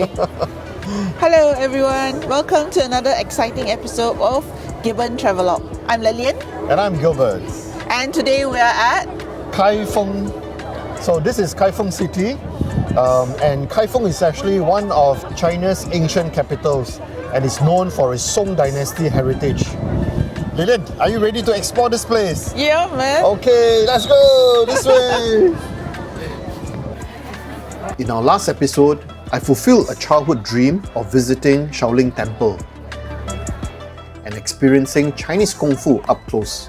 Hello everyone, welcome to another exciting episode of Gibbon Travelogue. I'm Lilian. And I'm Gilbert. And today we are at Kaifeng. So this is Kaifeng City. And Kaifeng is actually one of China's ancient capitals and is known for its Song Dynasty heritage. Lilian, are you ready to explore this place? Yeah, man. Okay, let's go this way. In our last episode, I fulfilled a childhood dream of visiting Shaolin Temple and experiencing Chinese Kung Fu up close.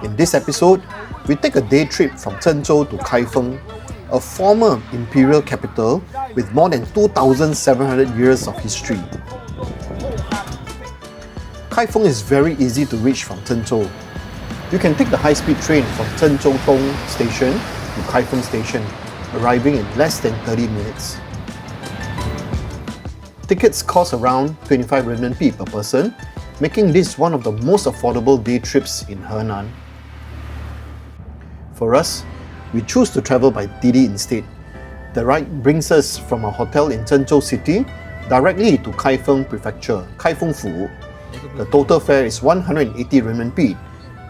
In this episode, we take a day trip from Zhengzhou to Kaifeng, a former imperial capital with more than 2,700 years of history. Kaifeng is very easy to reach from Zhengzhou. You can take the high-speed train from Zhengzhou Dong Station to Kaifeng Station, arriving in less than 30 minutes. Tickets cost around 25 RMB per person, making this one of the most affordable day trips in Henan. For us, we choose to travel by Didi instead. The ride brings us from our hotel in Zhengzhou City directly to Kaifeng Prefecture, Kaifeng Fu. The total fare is 180 RMB,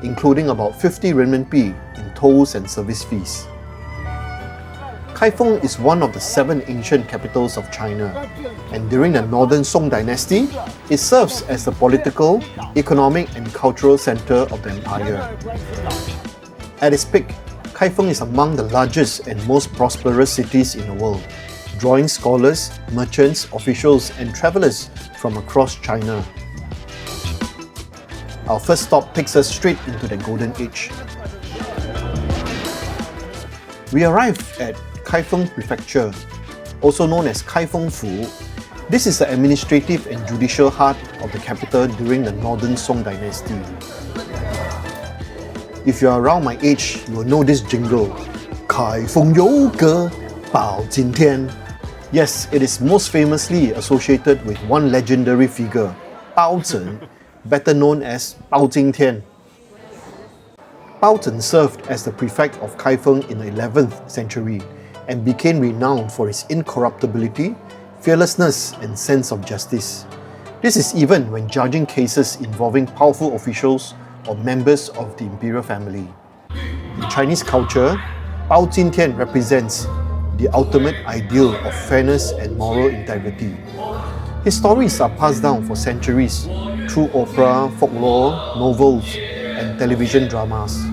including about 50 RMB in tolls and service fees. Kaifeng is one of the 7 ancient capitals of China, and during the Northern Song Dynasty, it serves as the political, economic and cultural center of the empire. At its peak, Kaifeng is among the largest and most prosperous cities in the world, drawing scholars, merchants, officials and travelers from across China. Our first stop takes us straight into the Golden Age. We arrived at Kaifeng Prefecture, also known as Kaifeng Fu. This is the administrative and judicial heart of the capital during the Northern Song Dynasty. If you are around my age, you will know this jingle, Kaifeng Youge, Bao Qingtian. Yes, it is most famously associated with one legendary figure, Bao Zheng, better known as Bao Qingtian. Bao Zheng served as the prefect of Kaifeng in the 11th century and became renowned for his incorruptibility, fearlessness and sense of justice. This is even when judging cases involving powerful officials or members of the imperial family. In Chinese culture, Bao Qingtian represents the ultimate ideal of fairness and moral integrity. His stories are passed down for centuries through opera, folklore, novels, and television dramas.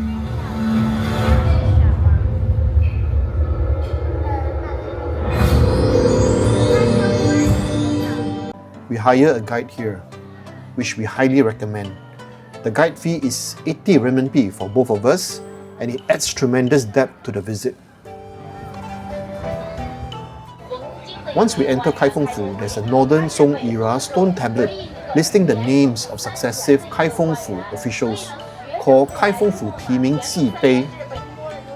We hire a guide here, which we highly recommend. The guide fee is 80 RMB for both of us, and it adds tremendous depth to the visit. Once we enter Kaifeng Fu, there's a Northern Song era stone tablet listing the names of successive Kaifeng Fu officials, called Kaifeng Fu Qingming Garden.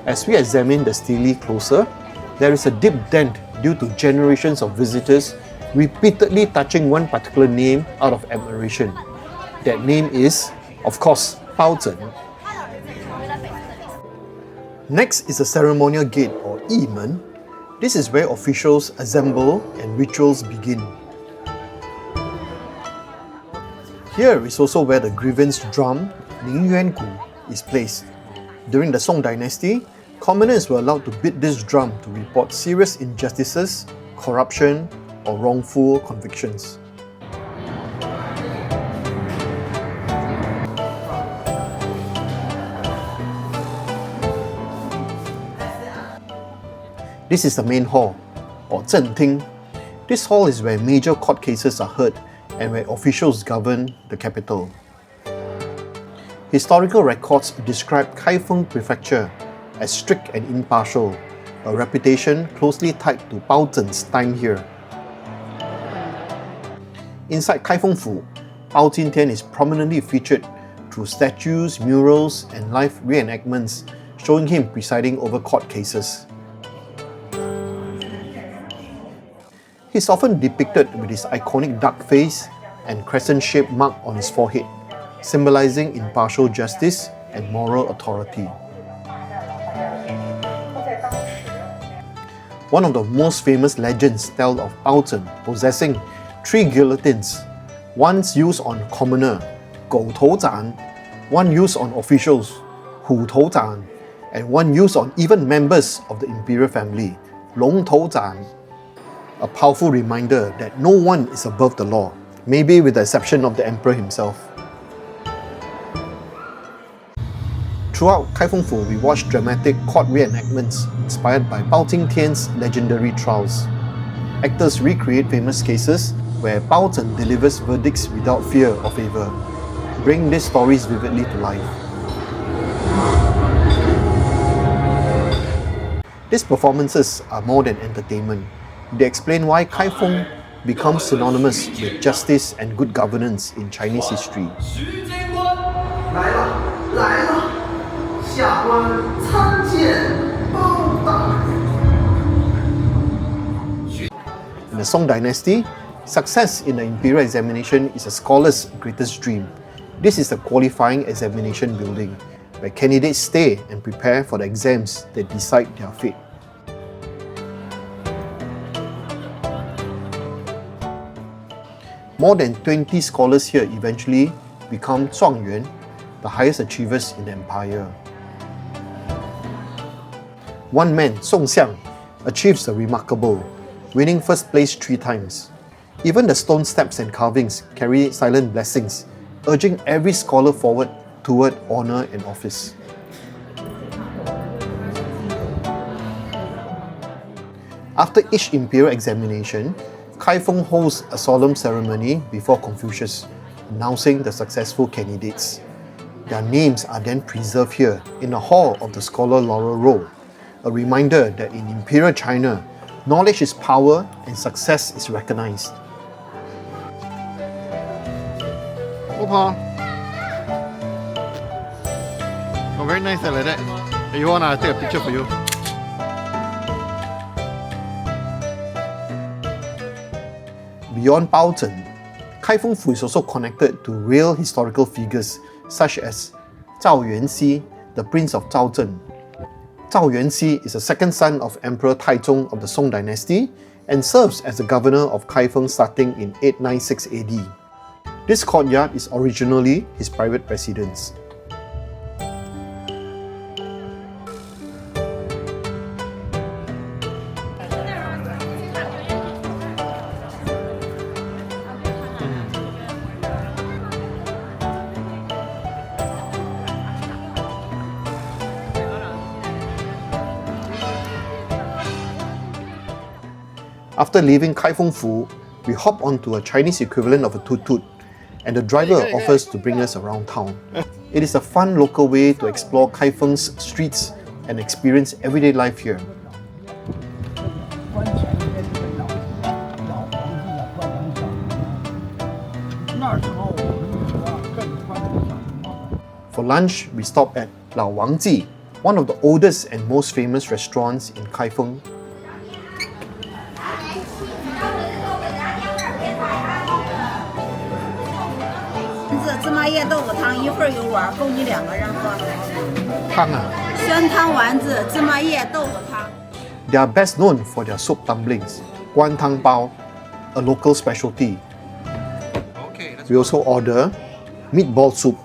As we examine the stele closer, there is a deep dent due to generations of visitors repeatedly touching one particular name out of admiration. That name is, of course, Bao Zheng. Next is the Ceremonial Gate or Yimen. This is where officials assemble and rituals begin. Here is also where the grievance drum, Ning Gu, is placed. During the Song Dynasty, commoners were allowed to beat this drum to report serious injustices, corruption, or wrongful convictions. This is the main hall, or Zhenting. This hall is where major court cases are heard and where officials govern the capital. Historical records describe Kaifeng Prefecture as strict and impartial, a reputation closely tied to Bao Zheng's time here. Inside Kaifeng Fu, Bao Qingtian is prominently featured through statues, murals, and live reenactments showing him presiding over court cases. He's often depicted with his iconic dark face and crescent-shaped mark on his forehead, symbolizing impartial justice and moral authority. One of the most famous legends tell of Bao Zheng possessing 3 guillotines, one's used on commoner, 狗头斩, one used on officials, 虎头斩, and one used on even members of the imperial family, 龙头斩. A powerful reminder that no one is above the law, maybe with the exception of the emperor himself. Throughout Kaifeng Fu, we watched dramatic court reenactments inspired by Bao Qingtian's legendary trials. Actors recreate famous cases where Bao Zheng delivers verdicts without fear or favour, bringing these stories vividly to life. These performances are more than entertainment. They explain why Kaifeng becomes synonymous with justice and good governance in Chinese history. In the Song Dynasty, success in the Imperial examination is a scholar's greatest dream. This is the qualifying examination building, where candidates stay and prepare for the exams that decide their fate. More than 20 scholars here eventually become 状元, the highest achievers in the empire. One man, Song Xiang, achieves the remarkable, winning first place 3 times. Even the stone steps and carvings carry silent blessings, urging every scholar forward toward honour and office. After each imperial examination, Kaifeng holds a solemn ceremony before Confucius, announcing the successful candidates. Their names are then preserved here in the hall of the Scholar Laurel Row, a reminder that in Imperial China, knowledge is power and success is recognized. Opa! Oh, very nice like that. You want to take a picture for you? Beyond Bao Zheng, Kaifeng Fu is also connected to real historical figures such as Zhao Yuanxi, the Prince of Zhao Zheng. Zhao Yuanxi is the second son of Emperor Taizong of the Song Dynasty and serves as the governor of Kaifeng starting in 896 AD. This courtyard is originally his private residence. After leaving Kaifeng Fu, we hop onto a Chinese equivalent of a tut-tut, and the driver offers to bring us around town. It is a fun local way to explore Kaifeng's streets and experience everyday life here. For lunch, we stop at Lao Wang Ji, one of the oldest and most famous restaurants in Kaifeng. They are best known for their soup dumplings, guan tang bao, a local specialty. We also order meatball soup,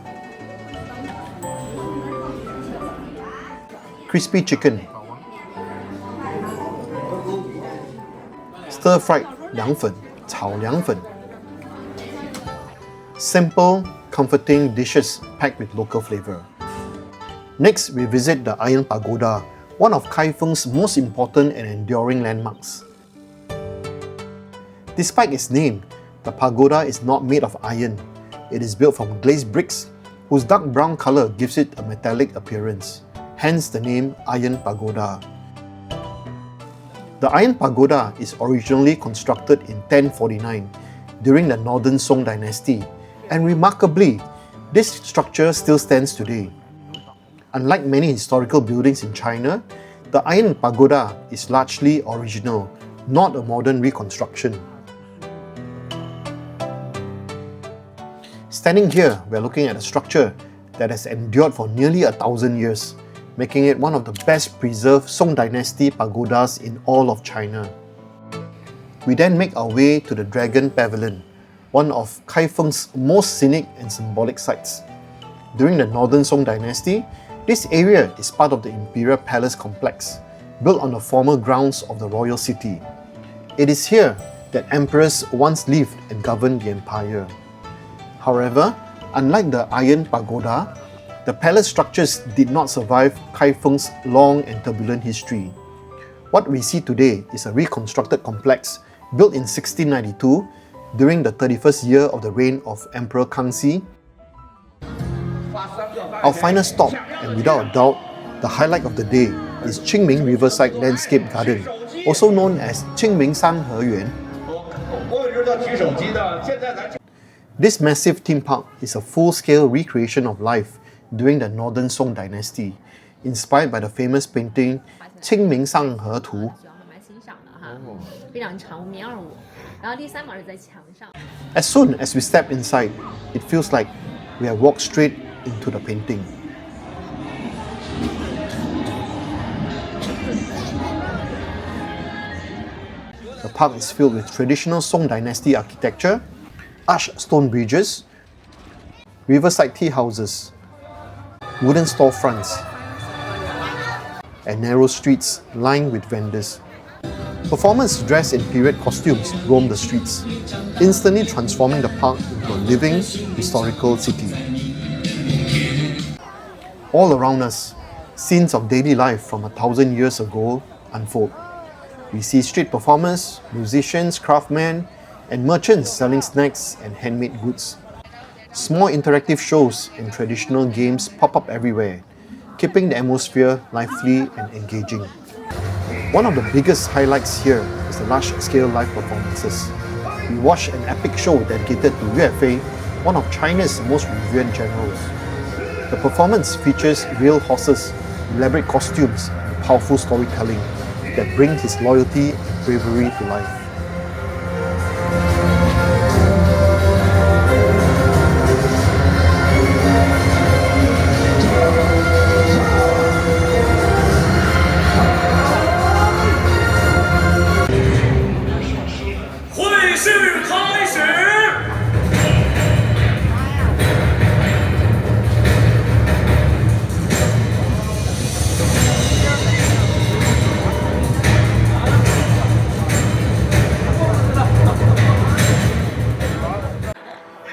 crispy chicken, stir-fried 凉粉, 炒凉粉. Simple, comforting dishes packed with local flavour. Next, we visit the Iron Pagoda, one of Kaifeng's most important and enduring landmarks. Despite its name, the pagoda is not made of iron. It is built from glazed bricks, whose dark brown colour gives it a metallic appearance, hence the name Iron Pagoda. The Iron Pagoda is originally constructed in 1049 during the Northern Song Dynasty, and remarkably, this structure still stands today. Unlike many historical buildings in China, the Iron Pagoda is largely original, not a modern reconstruction. Standing here, we are looking at a structure that has endured for nearly 1,000 years. making it one of the best preserved Song Dynasty pagodas in all of China. We then make our way to the Dragon Pavilion, one of Kaifeng's most scenic and symbolic sites. During the Northern Song Dynasty, this area is part of the Imperial Palace complex, built on the former grounds of the royal city. It is here that emperors once lived and governed the empire. However, unlike the Iron Pagoda, the palace structures did not survive Kaifeng's long and turbulent history. What we see today is a reconstructed complex built in 1692 during the 31st year of the reign of Emperor Kangxi. Our final stop, and without a doubt, the highlight of the day, is Qingming Riverside Landscape Garden, also known as Qingming Shanhe Yuan. This massive theme park is a full-scale recreation of life during the Northern Song Dynasty, inspired by the famous painting Qingming Shanhe Tu. As soon as we step inside, it feels like we have walked straight into the painting. The park is filled with traditional Song Dynasty architecture, arched stone bridges, riverside tea houses, wooden storefronts, and narrow streets lined with vendors. Performers dressed in period costumes roam the streets, instantly transforming the park into a living, historical city. All around us, scenes of daily life from 1,000 years ago unfold. We see street performers, musicians, craftsmen, and merchants selling snacks and handmade goods. Small interactive shows and traditional games pop up everywhere, keeping the atmosphere lively and engaging. One of the biggest highlights here is the large-scale live performances. We watched an epic show dedicated to Yue Fei, one of China's most revered generals. The performance features real horses, elaborate costumes, and powerful storytelling that bring his loyalty and bravery to life.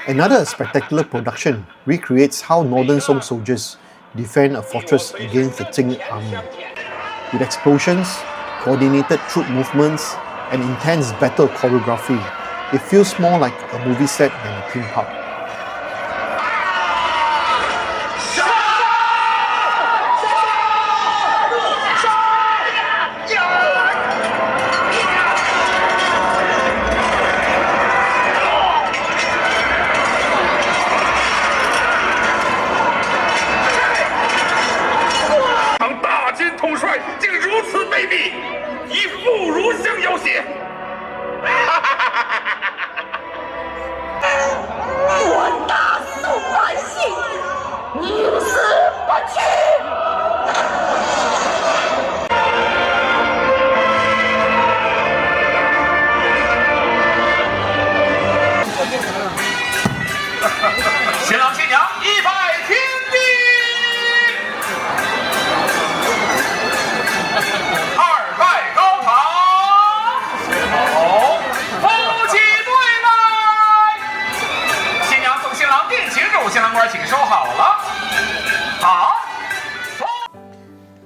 Another spectacular production recreates how Northern Song soldiers defend a fortress against the Qing army. With explosions, coordinated troop movements, and intense battle choreography, it feels more like a movie set than a theme park.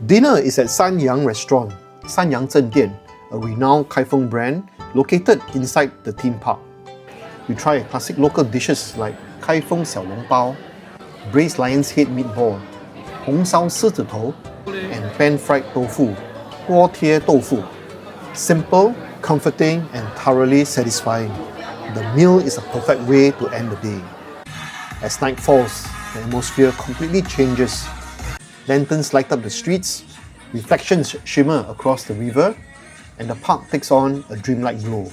Dinner is at Sanyang Restaurant, Sanyang Zhendian, a renowned Kaifeng brand located inside the theme park. We try classic local dishes like Kaifeng Xiaolongbao, braised lion's head meatball, Hong Sao Sizitou, and pan-fried tofu, Guo Tie Tofu. Simple, comforting, and thoroughly satisfying. The meal is a perfect way to end the day. As night falls, the atmosphere completely changes. Lanterns light up the streets, reflections shimmer across the river, and the park takes on a dreamlike glow.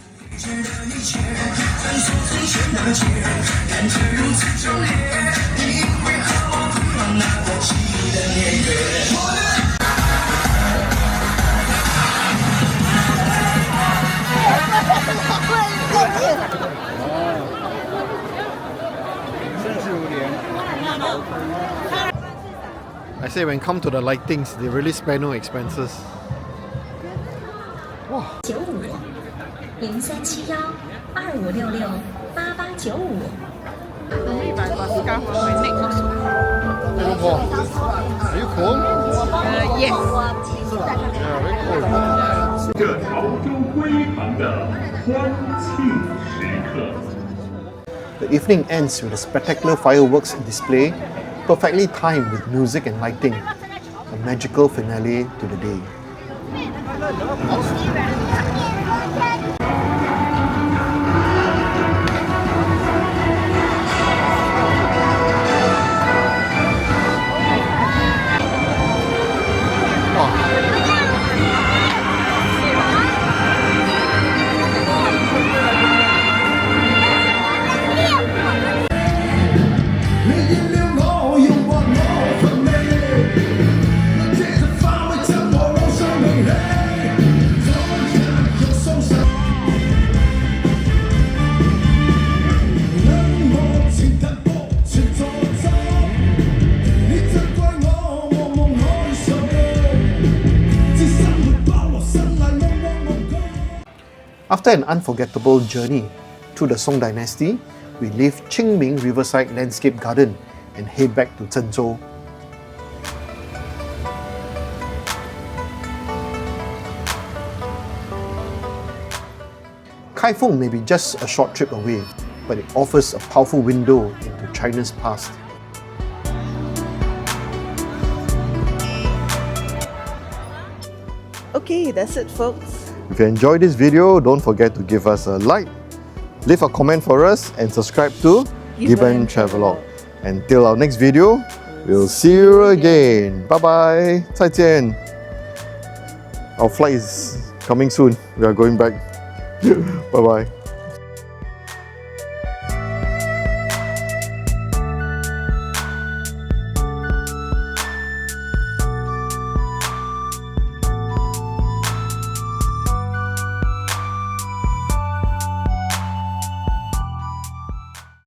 I say when come to the lightings, they really spare no expenses. Wow. 950125668895. Are you cold? Yes. Yeah, very cold. 这潮州归堂的欢庆时刻。 The evening ends with a spectacular fireworks display, perfectly timed with music and lighting. A magical finale to the day. After an unforgettable journey through the Song Dynasty, we leave Qingming Riverside Landscape Garden and head back to Zhengzhou. Kaifeng may be just a short trip away, but it offers a powerful window into China's past. Okay, that's it, folks. If you enjoyed this video, don't forget to give us a like, leave a comment for us, and subscribe to Gibbon Travelogue. Until our next video, we'll see you again. Bye bye. 再见. Our flight is coming soon. We are going back. Bye bye.